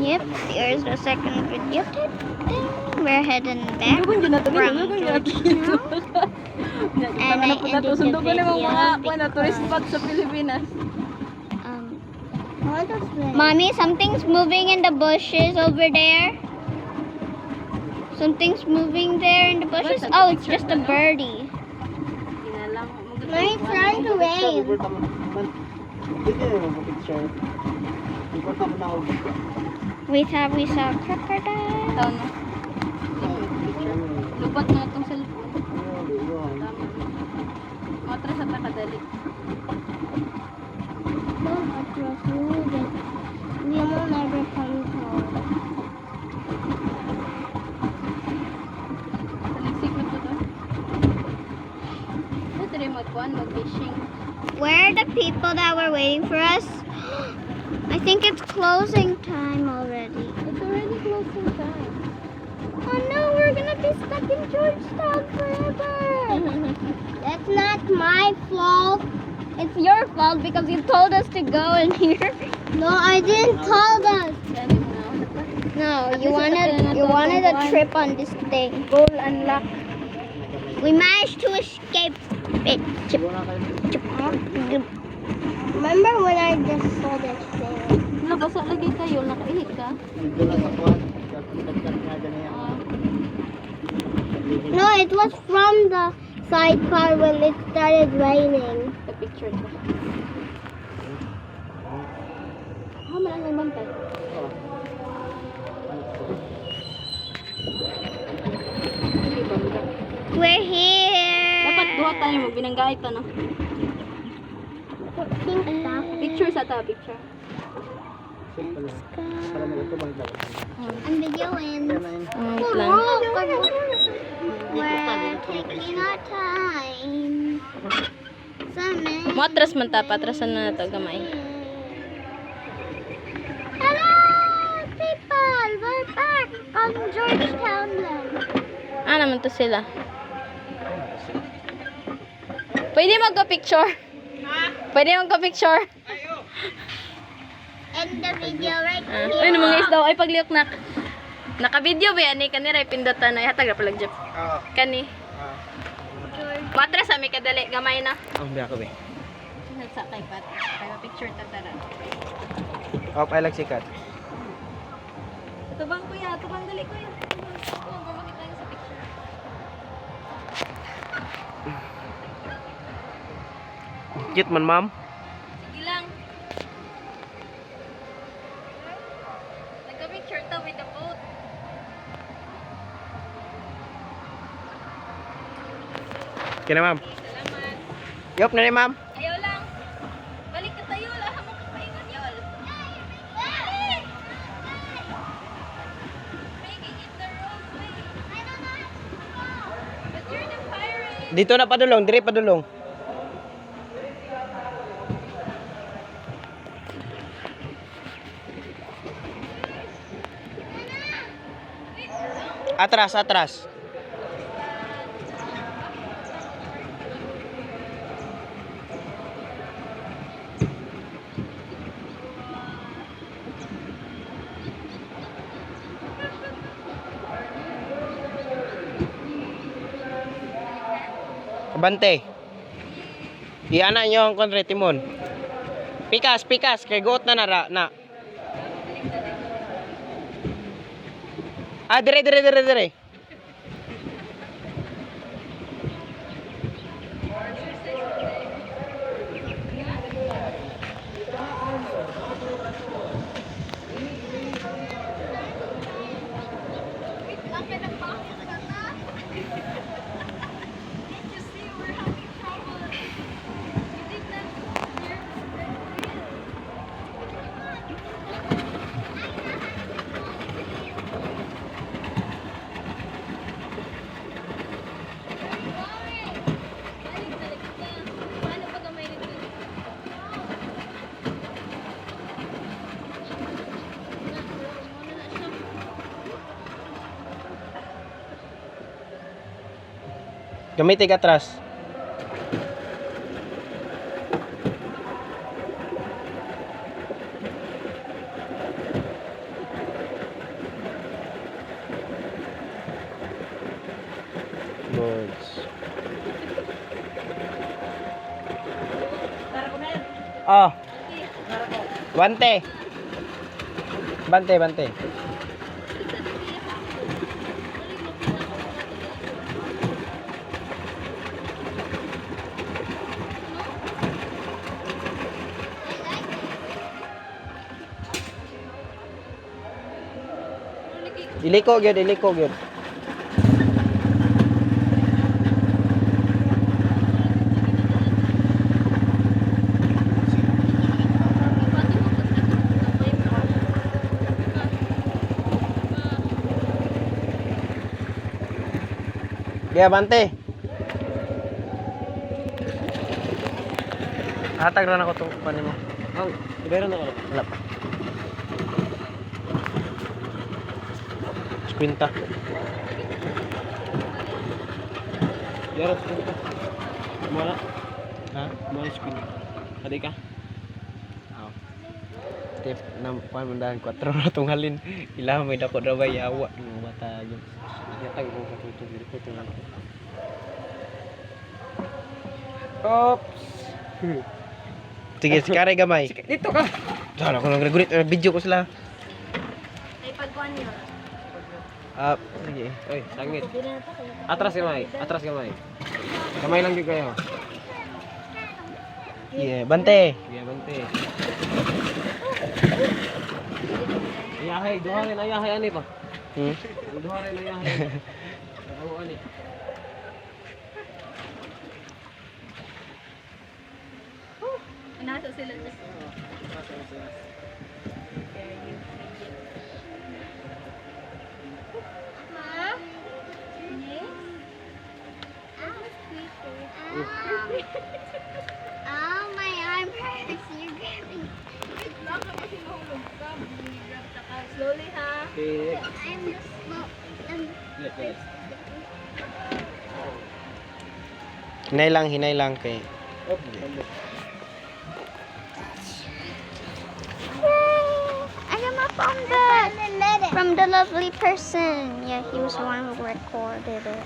Yep, here's the second video. We're heading back from Georgetown. And I ended the video tourist spot sa because, Pilipinas. Mommy, something's moving in the bushes over there. Something's moving there in the bushes. Oh, it's just a birdie. Mommy, trying to wave. We saw a crocodile. Ito, no? Lupat na itong cellphone. Matras at nakadali. Don't atras, move it. We will never come home. Taligsik na po ito. Ito rin mag-fishing. Where are the people that were waiting for us? I think it's closing time already. It's already closing time. Oh no, we're gonna be stuck in Georgetown forever. That's not my fault. It's your fault because you told us to go in here. No, I didn't tell us. No, you wanted a trip on this thing. Goal unlocked. We managed to escape it. Remember when I just saw this thing? Nabasa lagi kayo, nakaihit ka. No, it was from the sidecar when it started raining. The picture ko. Malang may bantay. We're here. Dapat duha tayo magbinanggay ito, no? Pink stuff. Picture sa ta, picture. I'm videoing. Wait lang. We're taking our time. Matras man ta, patrasan na ito gamay. Hello, people! We're back on Georgetown then. Ah, naman to sila. Pwede magka-picture? Pwede magka-picture? End the video right Ay, here. mga isdaw. Ay, pagliyok na. Naka-video ba yan? Kanira, pindutan na. Hatag na palag dyan. Kani. Matras, may kadali. Gamay na. Biya ko be. Sa kay Pat. Kaya picture tatara. I like sikat. Ito bang kuya? Ito bang dali kuya? Ito, pamakita niyo sa picture. Cute man, ma'am. Sige lang. Nagka-picture to with the boat. Okay na, ma'am. Salamat. Yup na rin, ma'am. Ayaw lang. Balik ka tayo. Wala ka makapahingan yun. Making it the wrong way. But you're the pirate. Dito na padulong, dire padulong. Atras, atras. Bante. Iana nyo ang kontre timon. Pikas, pikas. Kay goat na nara na. Ah, dire, dire, dire, dire. Gamitin ka atras. Oh. Bante. Bante, bante. Iliko gyud, iliko gyud. Gaya bante. Hatag na ako itong panin mo. Ang, ibero na ko. Wala pa. Kwinta. Yara, screen ka. Kumala. Ha? Kumala screen. Aday ka. Tip na pamandahan 4 na itong halin. Ilang may dako na ba yawa. Yung mata yun. Yatag mo ka tuto. Ito lang. Oops. Sige, si Kare gamay. Dito ka. Sana ako nang regulate. Video ko sila. Ay, pagkuhan nyo. Sige. Oy, sangit. Atras gamay. Atras gamay. Gamay lang yun kayo. Yeah, bante. Iya, bante. Ayahay, duha rin ayahay ani pa. Duha rin ayahay. Ako ani. Nasa sila. Ma? Yes? Oh, my arm hurts. You're grabbing. Slowly, ha? Okay. I'm the slow. Yes. Hinay lang kay. I got my from the lovely person. Yeah, he was the one who recorded it.